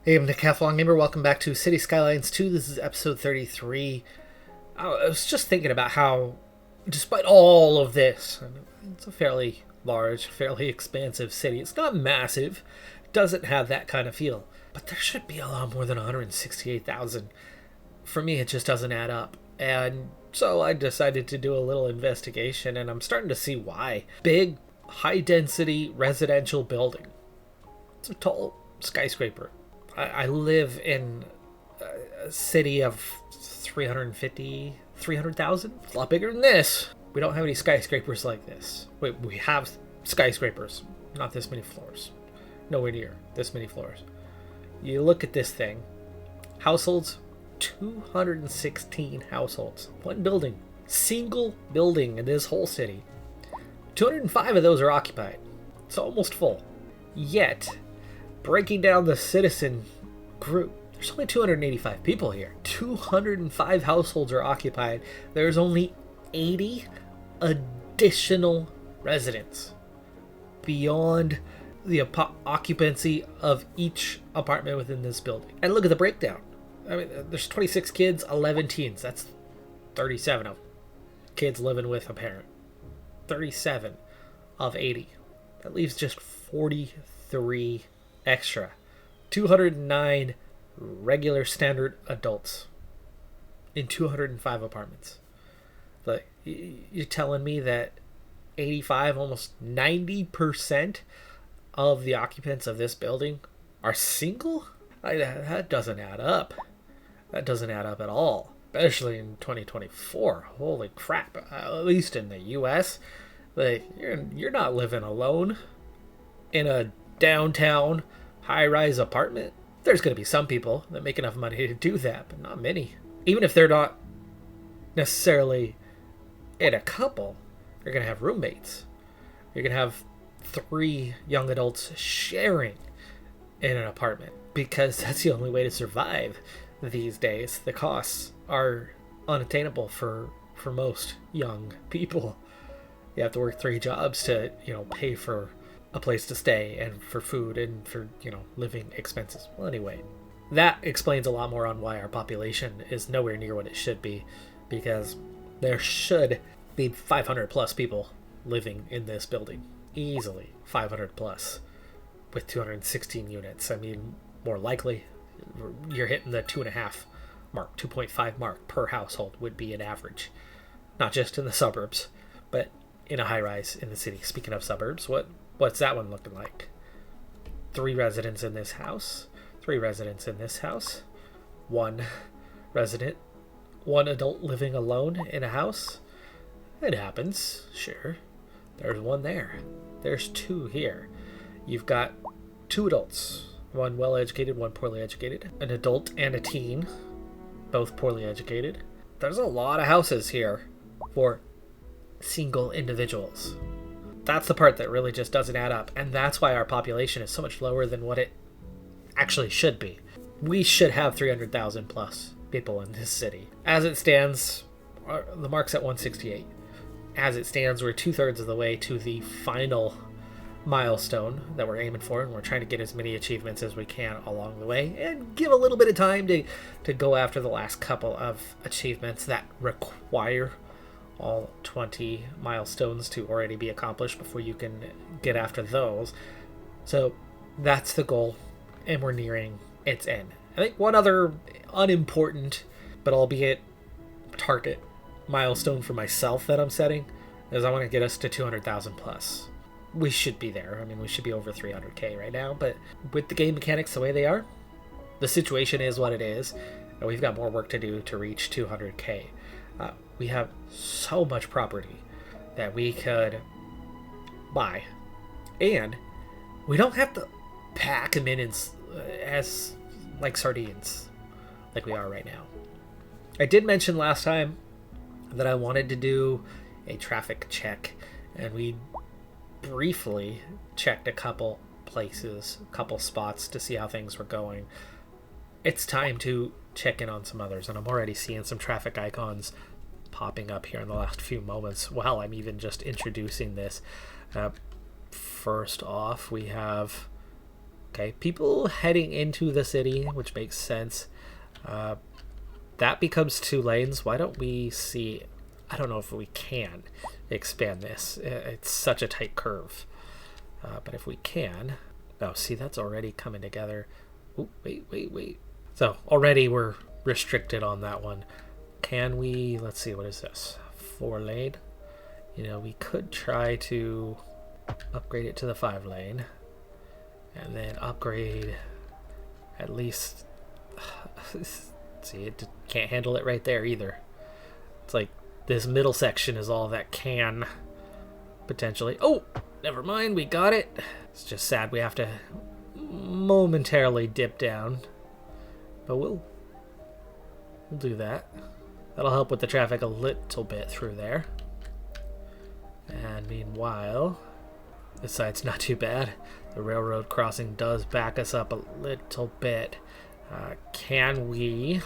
Hey, I'm Decathlon Gamer. Welcome back to City Skylines 2. This is episode 33. I was just thinking about how, despite all of this, it's a fairly large, fairly expansive city. It's not massive, doesn't have that kind of feel, but there should be a lot more than 168,000. For me, it just doesn't add up. And so I decided to do a little investigation, and I'm starting to see why. Big, high density residential building. It's a tall skyscraper. I live in a city of 300,000. A lot bigger than this. We don't have any skyscrapers like this. We have skyscrapers, not this many floors. Nowhere near this many floors. You look at this thing. Households, 216 households. One building. Single building in this whole city. 205 of those are occupied. It's almost full. Yet, breaking down the citizen group, there's only 285 people here. 205 households are occupied. There's only 80 additional residents beyond the occupancy of each apartment within this building. And look at the breakdown. I mean, there's 26 kids, 11 teens. That's 37 of kids living with a parent. 37 of 80. That leaves just 43 extra. 209 regular standard adults in 205 apartments. But you're telling me that 85, almost 90% of the occupants of this building are single? That doesn't add up. That doesn't add up at all, especially in 2024. Holy crap. At least in the US, like, you're not living alone in a downtown high-rise apartment. There's going to be some people that make enough money to do that, but not many. Even if they're not necessarily in a couple, you're going to have roommates. You're going to have 3 young adults sharing in an apartment, because that's the only way to survive these days. The costs are unattainable for most young people. You have to work 3 jobs to, pay for a place to stay and for food and for, living expenses. Well, anyway, that explains a lot more on why our population is nowhere near what it should be, because there should be 500 plus people living in this building. Easily 500 plus with 216 units. I mean, more likely you're hitting the 2.5 mark, 2.5 mark per household would be an average. Not just in the suburbs, but in a high rise in the city. Speaking of suburbs, what's that one looking like? 3 residents in this house, 3 residents in this house, 1 resident, 1 adult living alone in a house. It happens, sure. There's 1 there. There's 2 here. You've got 2 adults, 1 well-educated, 1 poorly educated, an adult and a teen, both poorly educated. There's a lot of houses here for single individuals. That's the part that really just doesn't add up, and that's why our population is so much lower than what it actually should be. We should have 300,000 plus people in this city. As it stands, the mark's at 168. As it stands, we're 2/3 of the way to the final milestone that we're aiming for, and we're trying to get as many achievements as we can along the way and give a little bit of time to go after the last couple of achievements that require all 20 milestones to already be accomplished before you can get after those. So that's the goal, and we're nearing its end. I think one other unimportant, but albeit target milestone for myself that I'm setting is I want to get us to 200,000 plus. We should be there. I mean, we should be over 300k right now, but with the game mechanics the way they are, the situation is what it is, and we've got more work to do to reach 200k. We have so much property that we could buy, and we don't have to pack them in as like sardines like we are right now. I did mention last time that I wanted to do a traffic check, and we briefly checked a couple places, a couple spots to see how things were going. It's time to check in on some others, and I'm already seeing some traffic icons popping up here in the last few moments while I'm even just introducing this. First off, we have Okay, people heading into the city, which makes sense. That becomes 2 lanes. Why don't we see... I don't know if we can expand this. It's such a tight curve. But if we can... Oh, see, that's already coming together. Oh, wait. So, already we're restricted on that one. Can we... Let's see, what is this? 4 lane? You know, we could try to upgrade it to the 5 lane. And then upgrade at least... See, it can't handle it right there either. It's like this middle section is all that can potentially... Oh, never mind, we got it. It's just sad we have to momentarily dip down. But we'll do that. That'll help with the traffic a little bit through there. And meanwhile, this side's not too bad. The railroad crossing does back us up a little bit. Can we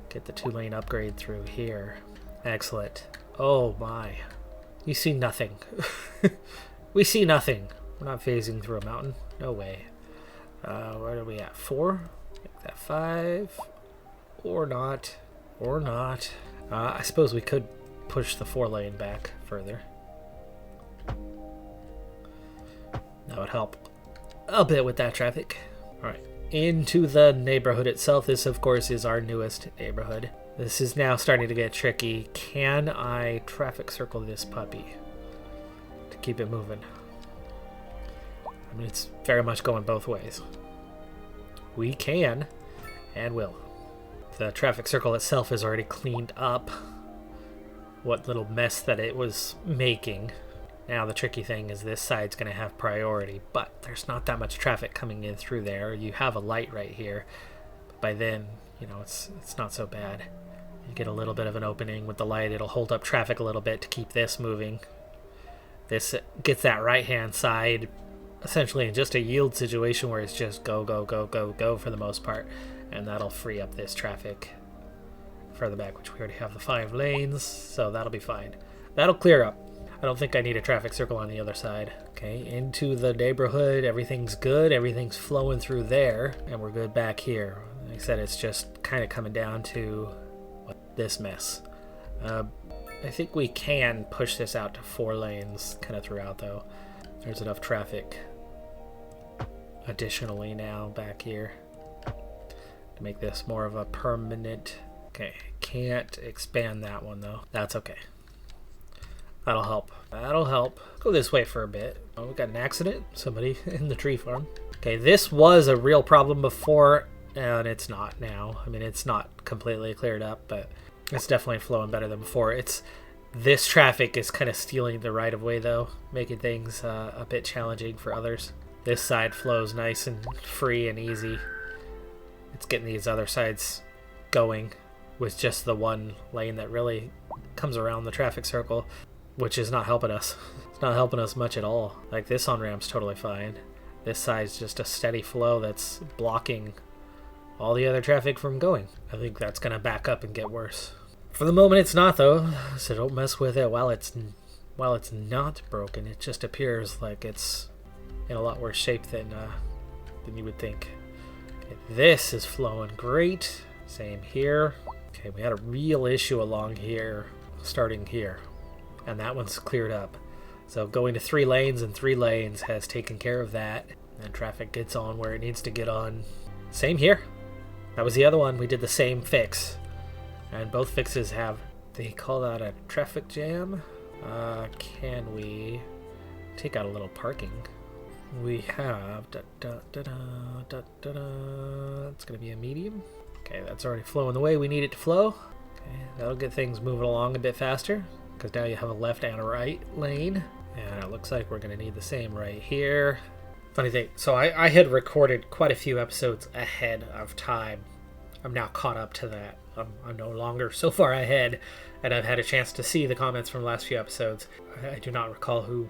get the 2-lane upgrade through here? Excellent. Oh my. You see nothing. We see nothing. We're not phasing through a mountain. No way. Where are we at? 4? Make that 5. Or not. Or not. I suppose we could push the 4-lane back further. That would help a bit with that traffic. Alright. Into the neighborhood itself. This, of course, is our newest neighborhood. This is now starting to get tricky. Can I traffic circle this puppy to keep it moving? I mean, it's very much going both ways. We can and will. The traffic circle itself is already cleaned up what little mess that it was making. Now the tricky thing is this side's going to have priority, but there's not that much traffic coming in through there. You have a light right here. But by then, you know, it's not so bad. You get a little bit of an opening with the light. It'll hold up traffic a little bit to keep this moving. This gets that right-hand side essentially in just a yield situation where it's just go, go, go, go, go for the most part. And that'll free up this traffic further back, which we already have the 5 lanes, so that'll be fine. That'll clear up. I don't think I need a traffic circle on the other side. Okay, into the neighborhood. Everything's good. Everything's flowing through there. And we're good back here. Like I said, it's just kind of coming down to this mess. I think we can push this out to 4 lanes kind of throughout, though. There's enough traffic additionally now back here to make this more of a permanent... Okay, can't expand that one, though. That's okay. That'll help. That'll help. Go this way for a bit. Oh, we got an accident. Somebody in the tree farm. Okay, this was a real problem before, and it's not now. I mean, it's not completely cleared up, but it's definitely flowing better than before. This traffic is kind of stealing the right-of-way, though, making things a bit challenging for others. This side flows nice and free and easy. It's getting these other sides going with just the 1 lane that really comes around the traffic circle, which is not helping us. It's not helping us much at all. Like, this on-ramp's totally fine. This side's just a steady flow that's blocking all the other traffic from going. I think that's going to back up and get worse. For the moment, it's not, though, so don't mess with it. While it's not broken, it just appears like it's in a lot worse shape than you would think. Okay, this is flowing great. Same here. Okay, we had a real issue along here, starting here, and that one's cleared up. So going to 3 lanes and 3 lanes has taken care of that, and traffic gets on where it needs to get on. Same here. That was the other one. We did the same fix, and both fixes have, they call that a traffic jam. Can we take out a little parking? We have, it's gonna be a medium. Okay, that's already flowing the way we need it to flow. Okay, that'll get things moving along a bit faster, because now you have a left and a right lane. And it looks like we're going to need the same right here. Funny thing, so I had recorded quite a few episodes ahead of time. I'm now caught up to that. I'm no longer so far ahead, and I've had a chance to see the comments from the last few episodes. I do not recall who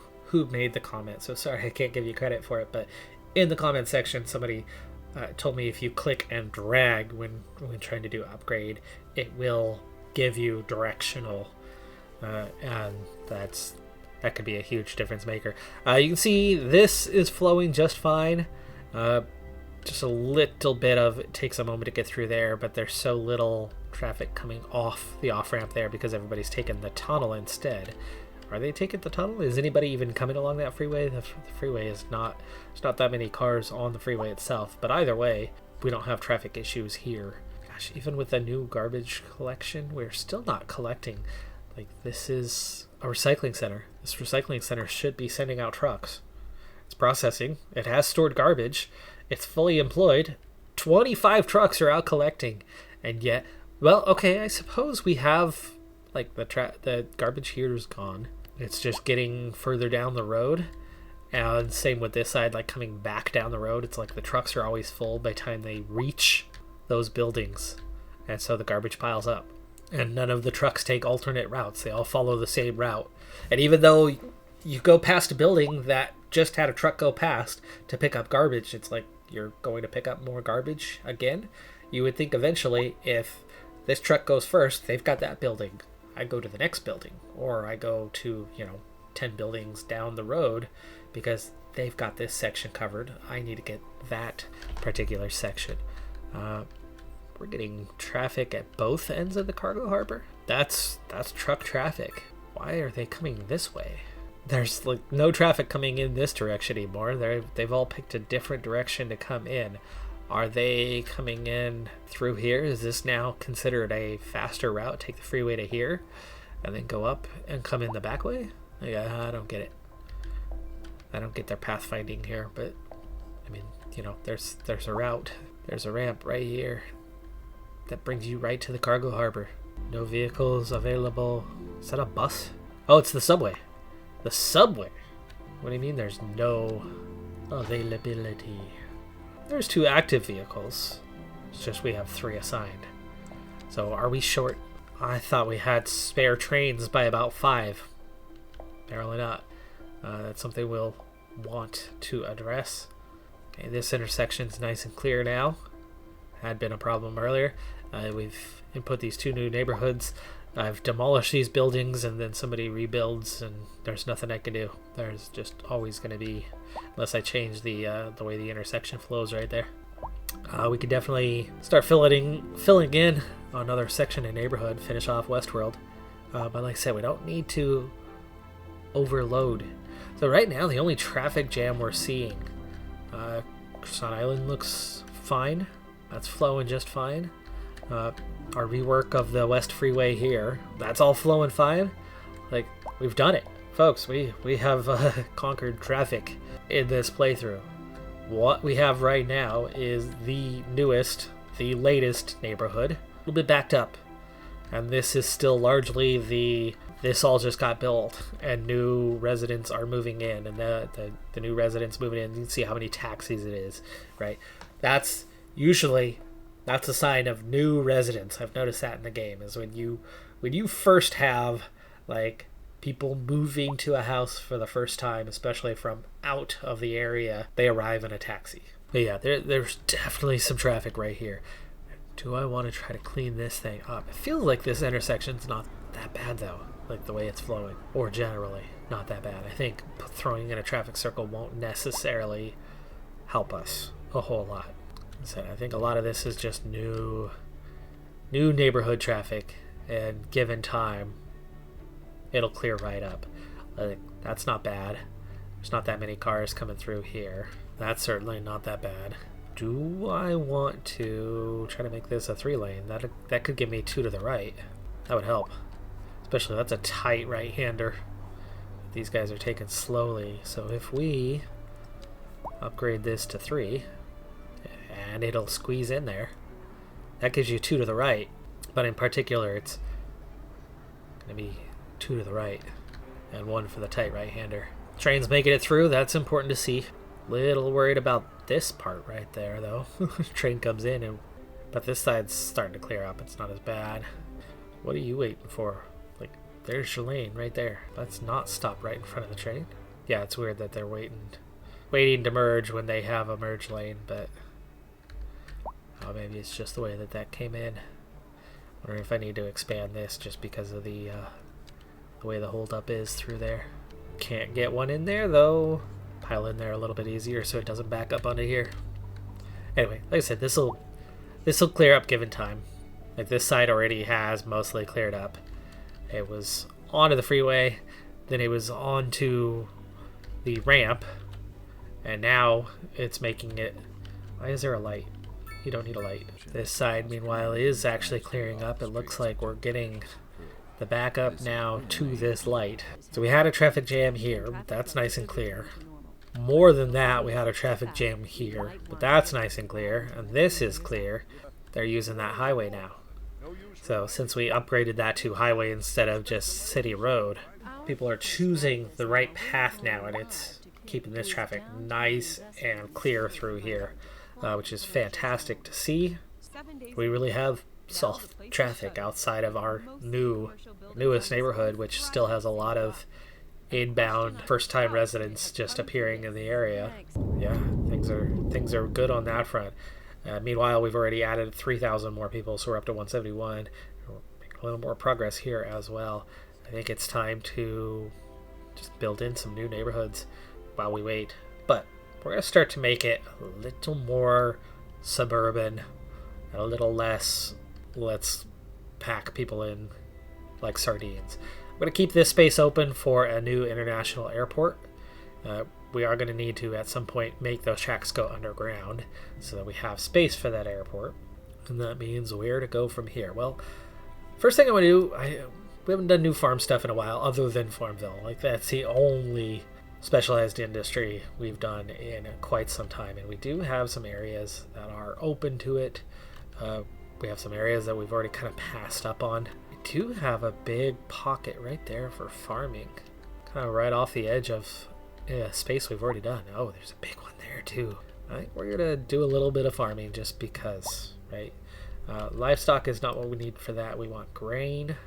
made the comment, so sorry I can't give you credit for it, but in the comment section somebody told me if you click and drag when trying to do upgrade, it will give you directional, and that could be a huge difference maker. You can see this is flowing just fine, Just a little bit of it takes a moment to get through there, but there's so little traffic coming off the off-ramp there because everybody's taking the tunnel instead. Are they taking the tunnel? Is anybody even coming along that freeway? The freeway is not, there's not that many cars on the freeway itself, but either way, we don't have traffic issues here. Gosh, even with the new garbage collection, we're still not collecting. Like, this is a recycling center. This recycling center should be sending out trucks. It's processing. It has stored garbage. It's fully employed. 25 trucks are out collecting. And yet, well, okay, I suppose we have, like, the garbage here is gone. It's just getting further down the road. And same with this side, like coming back down the road. It's like the trucks are always full by the time they reach those buildings. And so the garbage piles up. And none of the trucks take alternate routes. They all follow the same route. And even though you go past a building that just had a truck go past to pick up garbage, it's like you're going to pick up more garbage again. You would think eventually if this truck goes first, they've got that building. I go to the next building, or I go to, 10 buildings down the road because they've got this section covered. I need to get that particular section. We're getting traffic at both ends of the cargo harbor. That's truck traffic. Why are they coming this way? There's like no traffic coming in this direction anymore. They've all picked a different direction to come in. Are they coming in through here? Is this now considered a faster route? Take the freeway to here and then go up and come in the back way? Yeah, I don't get it. I don't get their pathfinding here, but I mean, there's a route. There's a ramp right here that brings you right to the cargo harbor. No vehicles available. Is that a bus? Oh, it's the subway. The subway? What do you mean there's no availability? There's 2 active vehicles. It's just we have 3 assigned. So are we short? I thought we had spare trains by about 5. Apparently not. That's something we'll want to address. Okay, this intersection's nice and clear now. Had been a problem earlier. We've input these 2 new neighborhoods. I've demolished these buildings and then somebody rebuilds and there's nothing I can do. There's just always going to be, unless I change the way the intersection flows right there. We could definitely start filling in another section in neighborhood, finish off Westworld. But like I said, we don't need to overload. So right now, the only traffic jam we're seeing, Croissant Island looks fine. That's flowing just fine. Our rework of the West Freeway here, that's all flowing fine. Like, we've done it. Folks, we have conquered traffic in this playthrough. What we have right now is the newest, the latest neighborhood. A little bit backed up. And this is still largely this all just got built and new residents are moving in, and the new residents moving in, you can see how many taxis it is, right? That's a sign of new residents. I've noticed that in the game, is when you first have like people moving to a house for the first time, especially from out of the area, they arrive in a taxi. But yeah, there's definitely some traffic right here. Do I want to try to clean this thing up? It feels like this intersection's not that bad though, like the way it's flowing, or generally not that bad. I think throwing in a traffic circle won't necessarily help us a whole lot. So I think a lot of this is just new neighborhood traffic, and given time, it'll clear right up. Like, that's not bad. There's not that many cars coming through here. That's certainly not that bad. Do I want to try to make this a 3-lane? That could give me 2 to the right. That would help. Especially, that's a tight right-hander. These guys are taking slowly. So if we upgrade this to 3, and it'll squeeze in there, that gives you 2 to the right. But in particular, it's going to be 2 to the right and 1 for the tight right-hander. Train's making it through. That's important to see. Little worried about this part right there, though. Train comes in, but this side's starting to clear up. It's not as bad. What are you waiting for? Like, there's your lane right there. Let's not stop right in front of the train. Yeah, it's weird that they're waiting to merge when they have a merge lane, but maybe it's just the way that came in. Wondering if I need to expand this just because of the way the holdup is through there. Can't get one in there though. pile in there a little bit easier so it doesn't back up onto here. Anyway, like I said, this will clear up given time. Like this side already has mostly cleared up. It was onto the freeway, then it was onto the ramp, and now it's making it. Why is there a light? You don't need a light. This side, meanwhile, is actually clearing up. It looks like we're getting the backup now to this light. So we had a traffic jam here, but that's nice and clear. More than that, we had a traffic jam here, but that's nice and clear. And this is clear. They're using that highway now. So since we upgraded that to highway instead of just city road, people are choosing the right path now, and it's keeping this traffic nice and clear through here, which is fantastic to see. We really have soft traffic outside of our newest neighborhood, which still has a lot of inbound first-time residents just appearing in the area. Yeah, things are good on that front. Meanwhile, we've already added 3,000 more people, so we're up to 171. We're making a little more progress here as well. I think it's time to just build in some new neighborhoods while we wait. But we're going to start to make it a little more suburban, a little less let's pack people in like sardines. I'm going to keep this space open for a new international airport. We are going to need to, at some point, make those tracks go underground so that we have space for that airport. And that means where to go from here. Well, first thing I want to do, we haven't done new farm stuff in a while other than Farmville. Like, that's the only specialized industry we've done in quite some time. And we do have some areas that are open to it. We have some areas that we've already kind of passed up on. We do have a big pocket right there for farming. Kind of right off the edge of space we've already done. Oh, there's a big one there too. I think we're gonna do a little bit of farming just because, right? Livestock is not what we need for that. We want grain.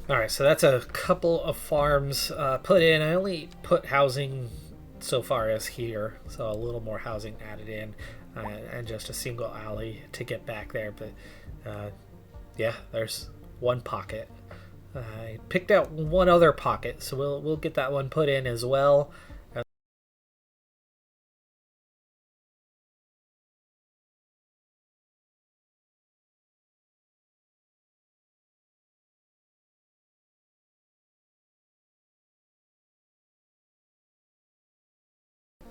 Alright, so that's a couple of farms put in. I only put housing so far as here, so a little more housing added in, and just a single alley to get back there. But yeah, there's one pocket. I picked out one other pocket, so we'll get that one put in as well.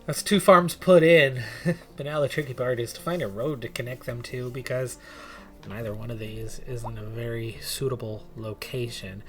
That's two farms put in, but now the tricky part is to find a road to connect them to, because neither one of these is in a very suitable location.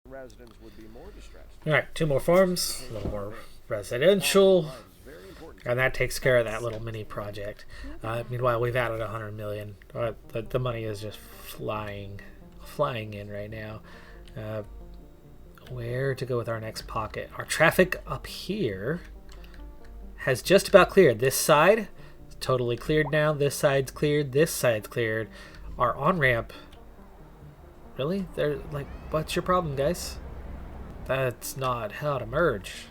Residents would be more distressed. Alright, two more farms, a little more residential, and that takes care of that little mini project. Meanwhile, we've added 100 million. The money is just flying in right now. Where to go with our next pocket? Our traffic up here has just about cleared. This side is totally cleared now. This side's cleared. This side's cleared. Our on-ramp... Really? They're like, what's your problem, guys? That's not how to merge.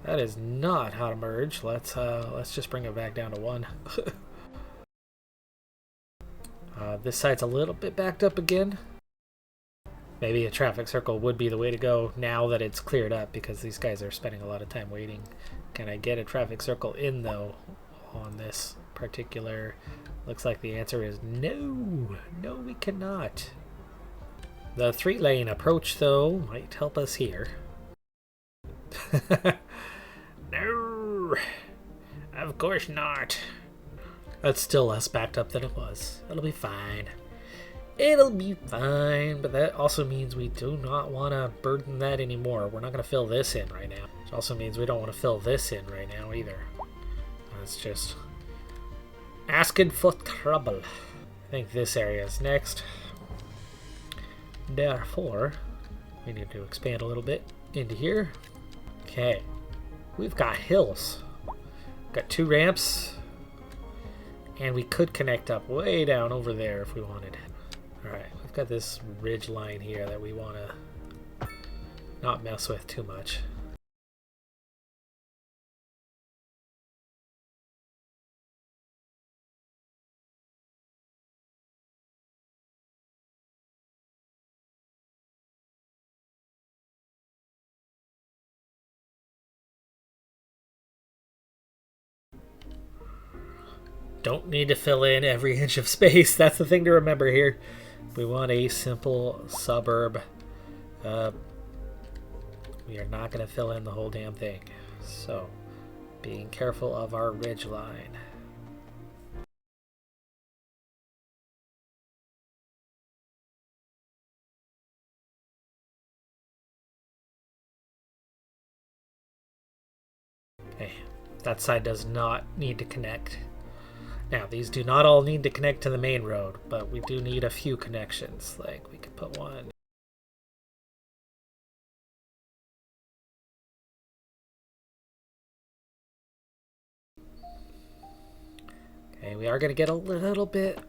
That is not how to merge. Let's just bring it back down to 1. This side's a little bit backed up again. Maybe a traffic circle would be the way to go now that it's cleared up, because these guys are spending a lot of time waiting. Can I get a traffic circle in though on this particular. Looks like the answer is no. No, we cannot. The 3-lane approach, though, might help us here. No, of course not. That's still less backed up than it was. It'll be fine. It'll be fine, but that also means we do not want to burden that anymore. We're not going to fill this in right now. Which also means we don't want to fill this in right now either. That's just asking for trouble. I think this area is next. Therefore, we need to expand a little bit into here. Okay. We've got hills. Got 2 ramps. And we could connect up way down over there if we wanted. Alright, we've got this ridge line here that we want to not mess with too much. Don't need to fill in every inch of space. That's the thing to remember here. We want a simple suburb. We are not going to fill in the whole damn thing. So, being careful of our ridge line. Okay, that side does not need to connect. Now, these do not all need to connect to the main road, but we do need a few connections. Like, we could put one. Okay, we are going to get a little bit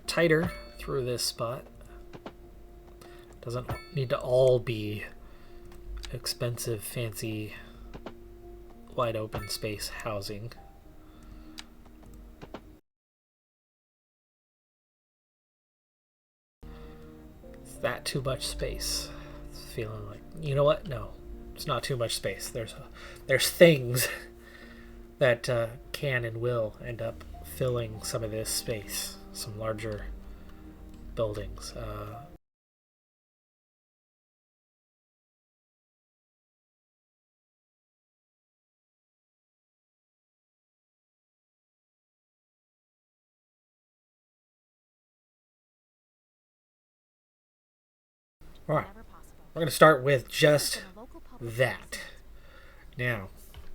tighter through this spot. Doesn't need to all be expensive, fancy, wide open space housing. Is that too much space? It's feeling like, you know what? No, it's not too much space. There's things that can and will end up filling some of this space, some larger buildings. All right, we're going to start with just that. Now,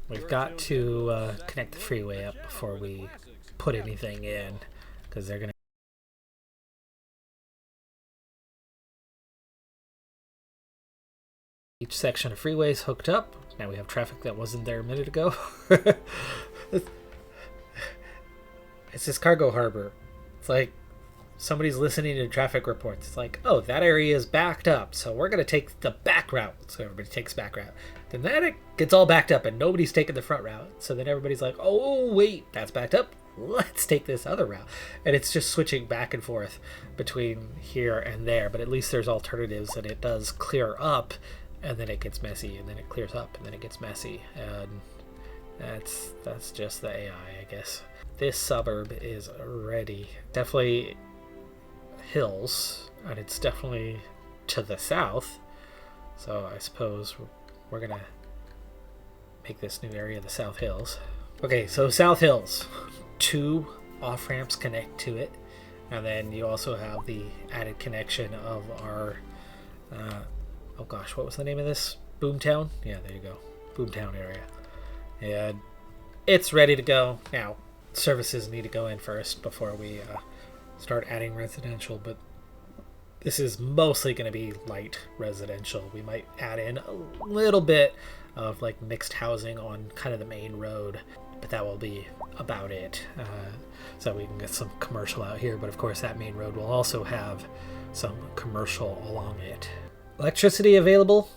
we've got to connect the freeway up before we put anything in, because they're going to... Each section of freeway is hooked up. Now we have traffic that wasn't there a minute ago. It's this cargo harbor. It's like somebody's listening to traffic reports. It's like, oh, that area is backed up, so we're going to take the back route. So everybody takes back route. Then it gets all backed up and nobody's taking the front route. So then everybody's like, oh, wait, that's backed up. Let's take this other route. And it's just switching back and forth between here and there. But at least there's alternatives, and it does clear up, and then it gets messy, and then it clears up, and then it gets messy. And that's just the AI, I guess. This suburb is ready. Definitely hills, and it's definitely to the south. So I suppose we're gonna make this new area the South Hills. Okay, so South Hills, 2 off-ramps connect to it, and then you also have the added connection of our oh gosh, what was the name of this? Boomtown? Yeah, there you go. Boomtown area. And it's ready to go. Now, services need to go in first before we start adding residential, but this is mostly going to be light residential. We might add in a little bit of like mixed housing on kind of the main road, but that will be about it. So we can get some commercial out here, but of course that main road will also have some commercial along it. Electricity available,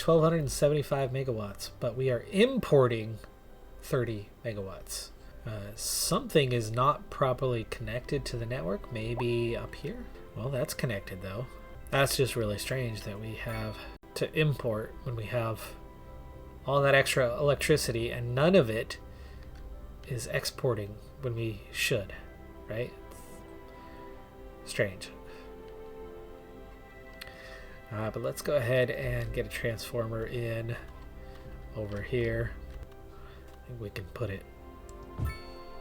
1275 megawatts, but we are importing 30 megawatts. Something is not properly connected to the network, maybe up here. Well, that's connected though. That's just really strange that we have to import when we have all that extra electricity and none of it is exporting when we should, right? Strange. But let's go ahead and get a transformer in over here. I think we can put it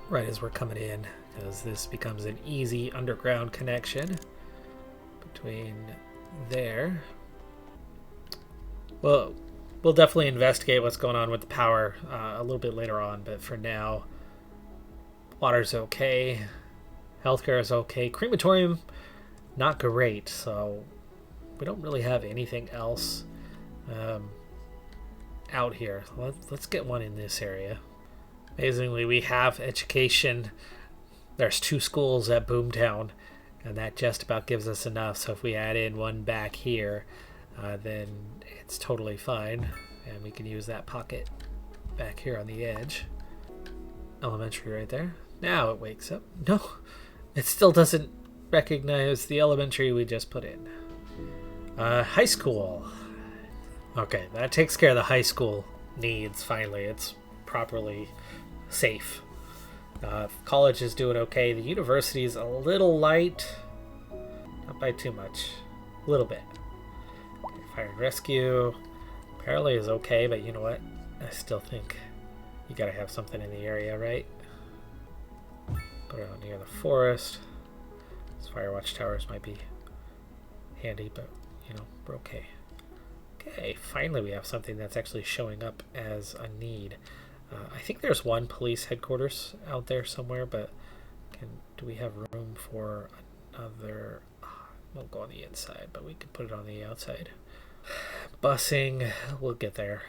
right as we're coming in, because this becomes an easy underground connection between there. Well, we'll definitely investigate what's going on with the power a little bit later on, but for now, water's okay, healthcare is okay, crematorium not great, so we don't really have anything else out here. Let's get one in this area. Amazingly, we have education. There's 2 schools at Boomtown, and that just about gives us enough. So if we add in one back here, then it's totally fine, and we can use that pocket back here on the edge. Elementary right there. Now it wakes up. No, it still doesn't recognize the elementary we just put in. High school. Okay, that takes care of the high school needs. Finally, it's properly safe. College is doing okay. The university is a little light, not by too much, a little bit. Okay, fire and rescue apparently is okay, but you know what? I still think you gotta have something in the area, right? Put it out near the forest. These fire watch towers might be handy, but you know, we're okay. Okay, finally we have something that's actually showing up as a need. I think there's one police headquarters out there somewhere, but do we have room for another? Won't go on the inside, but we can put it on the outside. Busing, we'll get there.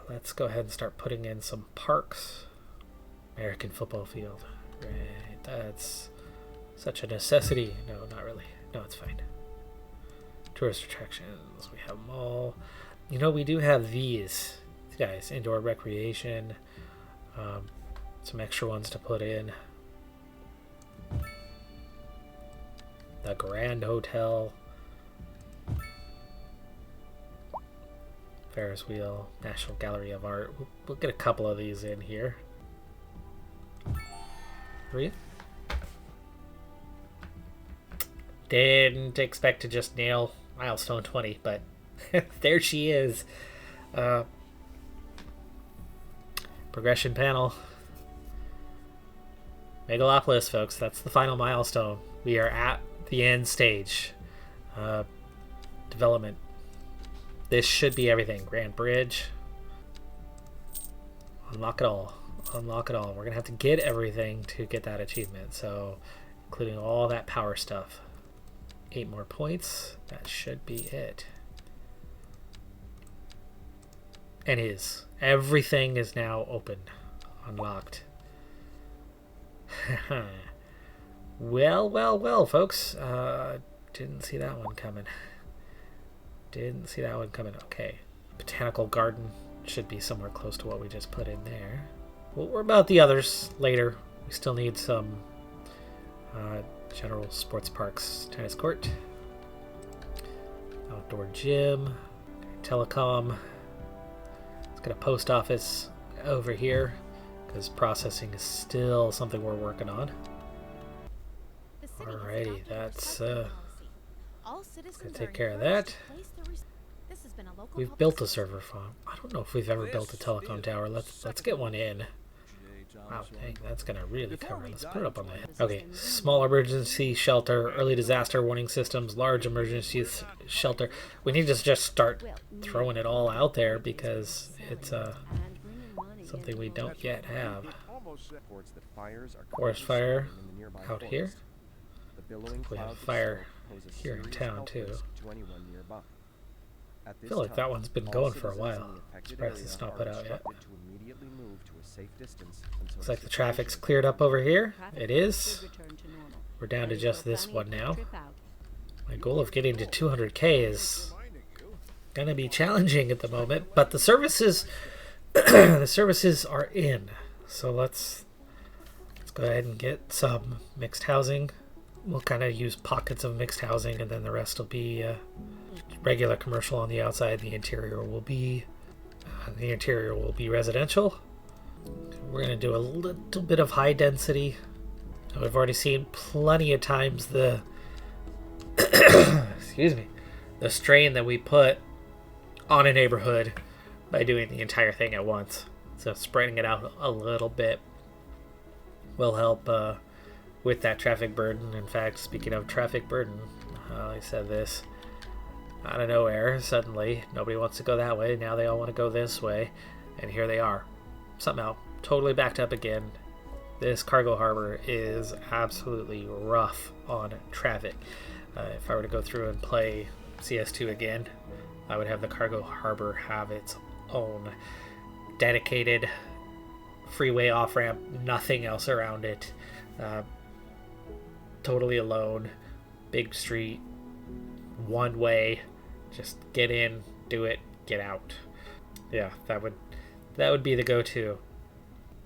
Let's go ahead and start putting in some parks. American football field. Right, that's such a necessity. No, not really. No, it's fine. Tourist attractions, we have them all. You know, we do have these guys, indoor recreation, some extra ones to put in. The Grand Hotel, Ferris wheel, National Gallery of Art. We'll get a couple of these in here. 3. Didn't expect to just nail milestone 20, but there she is. Progression panel. Megalopolis, folks. That's the final milestone. We are at the end stage. Development. This should be everything. Grand Bridge. Unlock it all. Unlock it all. We're going to have to get everything to get that achievement. So, including all that power stuff. 8 more points. That should be it. And everything is now open. Unlocked. Well, folks. Didn't see that one coming. Didn't see that one coming. Okay. Botanical garden should be somewhere close to what we just put in there. We'll worry about the others later. We still need some general sports parks. Tennis court. Outdoor gym. Telecom. Let's get a post office over here, because processing is still something we're working on. Alrighty, that's gonna take care of that. We've built a server farm. I don't know if we've ever built a telecom tower. Let's get one in. Wow, dang, that's gonna really cover. Let's put it up on my head. Okay, small emergency shelter, early disaster warning systems, large emergency shelter. We need to just start throwing it all out there, because it's something we don't yet have. Forest fire out here. We have fire here in town too. I feel like that one's been going for a while. Surprised it's not put out yet. Looks like the traffic's cleared up over here. It is. We're down to just this one now. My goal of getting to 200k is gonna be challenging at the moment, but the services the services are in. So let's go ahead and get some mixed housing. We'll kind of use pockets of mixed housing, and then the rest will be regular commercial on the outside. The interior will be residential. We're going to do a little bit of high density. We've already seen plenty of times the excuse me, the strain that we put on a neighborhood by doing the entire thing at once. So spreading it out a little bit will help with that traffic burden. In fact, speaking of traffic burden, I said this out of nowhere. Suddenly, nobody wants to go that way. Now they all want to go this way. And here they are. Somehow, totally backed up again. This cargo harbor is absolutely rough on traffic. If I were to go through and play CS2 again, I would have the cargo harbor have its own dedicated freeway off-ramp, nothing else around it. Totally alone, big street, one way, just get in, do it, get out. Yeah, that would be the go-to.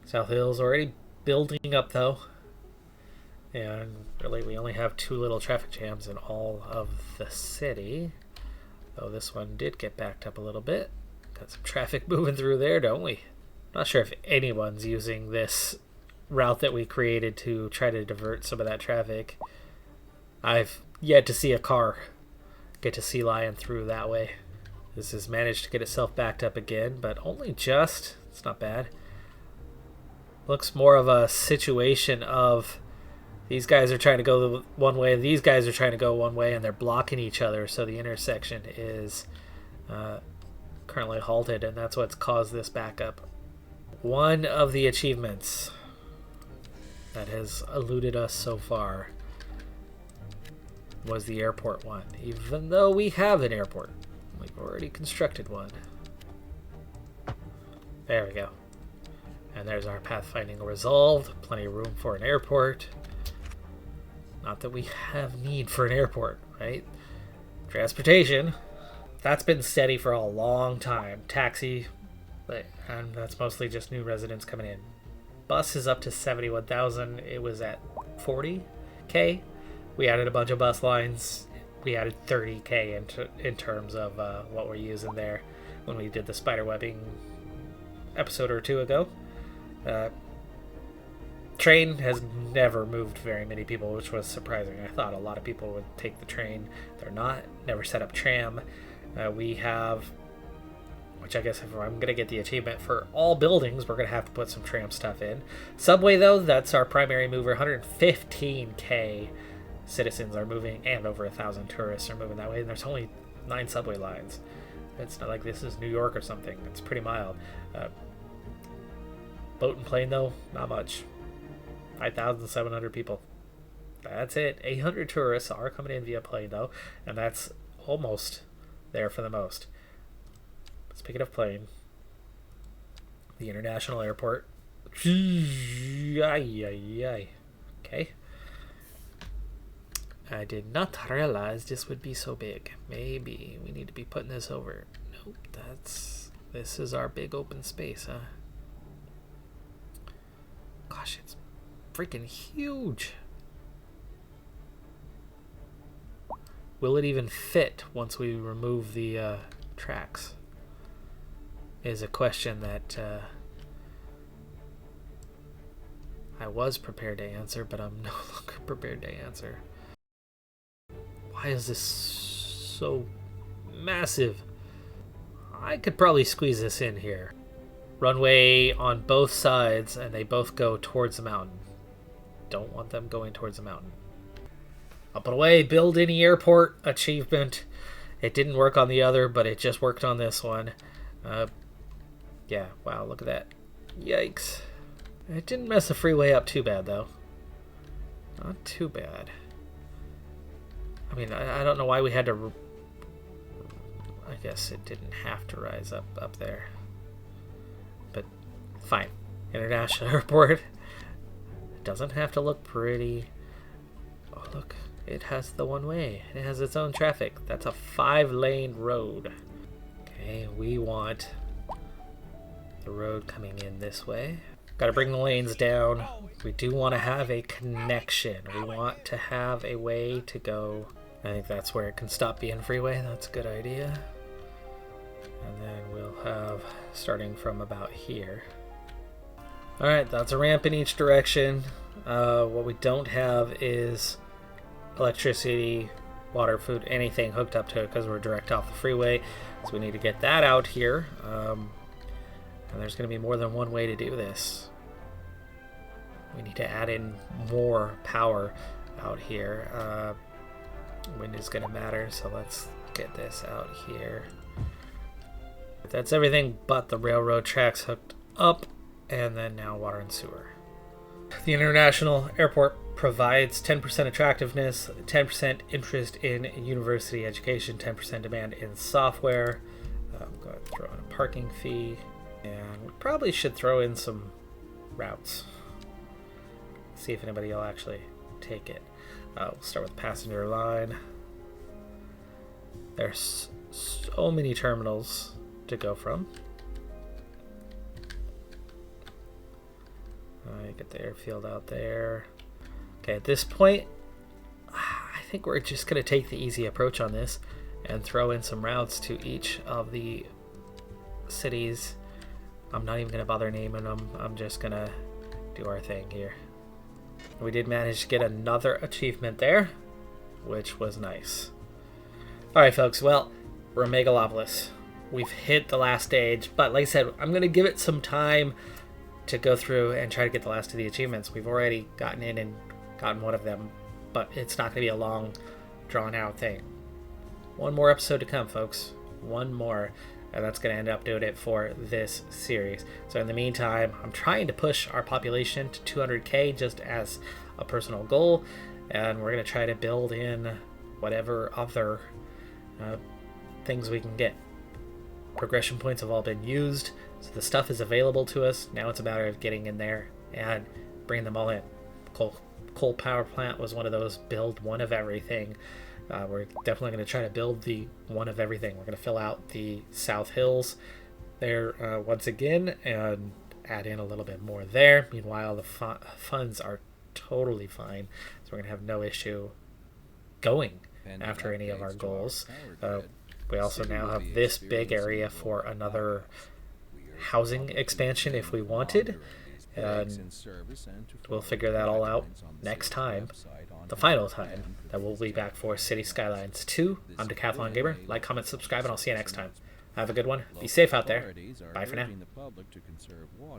South Hill's already building up though, and really we only have 2 little traffic jams in all of the city, though this one did get backed up a little bit. Got some traffic moving through there, don't we? Not sure if anyone's using this route that we created to try to divert some of that traffic. I've yet to see a car get to Sea Lion through that way. This has managed to get itself backed up again, but only just. It's not bad. Looks more of a situation of these guys are trying to go one way, these guys are trying to go one way, and they're blocking each other, so the intersection is currently halted, and that's what's caused this backup. One of the achievements that has eluded us so far was the airport one. Even though we have an airport, we've already constructed one. There we go. And there's our pathfinding resolved. Plenty of room for an airport. Not that we have need for an airport, right? Transportation, that's been steady for a long time. Taxi, and that's mostly just new residents coming in. Bus is up to 71,000. It was at 40K. We added a bunch of bus lines. We added 30K in terms of what we're using there when we did the spider webbing episode or 2 ago. Train has never moved very many people, which was surprising. I thought a lot of people would take the train. They're not. Never set up tram. We have, which I guess if I'm going to get the achievement for all buildings, we're going to have to put some tram stuff in. Subway, though, that's our primary mover. 115K citizens are moving, and over 1,000 tourists are moving that way, and there's only 9 subway lines. It's not like this is New York or something. It's pretty mild. Boat and plane, though, not much. 5,700 people. That's it. 800 tourists are coming in via plane, though, and that's almost there for the most. Speaking of plane, the international airport. Okay. I did not realize this would be so big. Maybe we need to be putting this over. Nope, this is our big open space, huh? Gosh, it's freaking huge. Will it even fit once we remove the tracks? Is a question that I was prepared to answer, but I'm no longer prepared to answer. Why is this so massive? I could probably squeeze this in here. Runway on both sides, and they both go towards the mountain. Don't want them going towards the mountain. Up and away, build any airport achievement. It didn't work on the other, but it just worked on this one. Yeah, wow, look at that. Yikes. It didn't mess the freeway up too bad, though. Not too bad. I mean, I don't know why we had to... I guess it didn't have to rise up there. But, fine. International airport. It doesn't have to look pretty. Oh, look. It has the one way. It has its own traffic. That's a 5-lane road. Okay, we want the road coming in this way. Gotta bring the lanes down. We do want to have a connection. We want to have a way to go. I think that's where it can stop being freeway. That's a good idea. And then we'll have, starting from about here. Alright, that's a ramp in each direction. What we don't have is electricity, water, food, anything hooked up to it because we're direct off the freeway. So we need to get that out here. And there's going to be more than one way to do this. We need to add in more power out here. Wind is going to matter, so let's get this out here. That's everything but the railroad tracks hooked up, and then now water and sewer. The International Airport provides 10% attractiveness, 10% interest in university education, 10% demand in software. I'm going to throw in a parking fee, and we probably should throw in some routes. See if anybody will actually take it. We'll start with passenger line. There's so many terminals to go from. Get the airfield out there. Okay, at this point, I think we're just going to take the easy approach on this and throw in some routes to each of the cities. I'm not even going to bother naming them. I'm just going to do our thing here. We did manage to get another achievement there, which was nice. Alright folks, well, we're in Megalopolis. We've hit the last stage, but like I said, I'm going to give it some time to go through and try to get the last of the achievements. We've already gotten in and gotten one of them, but it's not going to be a long, drawn-out thing. One more episode to come, folks. One more, and that's going to end up doing it for this series. So in the meantime, I'm trying to push our population to 200k just as a personal goal, and we're going to try to build in whatever other things we can get. Progression points have all been used, so the stuff is available to us. Now it's a matter of getting in there and bringing them all in. Coal power plant was one of those build one of everything. We're definitely going to try to build the one of everything. We're going to fill out the South Hills there once again and add in a little bit more there. Meanwhile, the funds are totally fine, so we're going to have no issue going after any of our goals. We also now have this big area for another housing expansion if we wanted, and we'll figure that all out next time, the final time that we'll be back for City Skylines 2. I'm Decathlon Gamer. Like, comment, subscribe, and I'll see you next time. Have a good one. Be safe out there. Bye for now.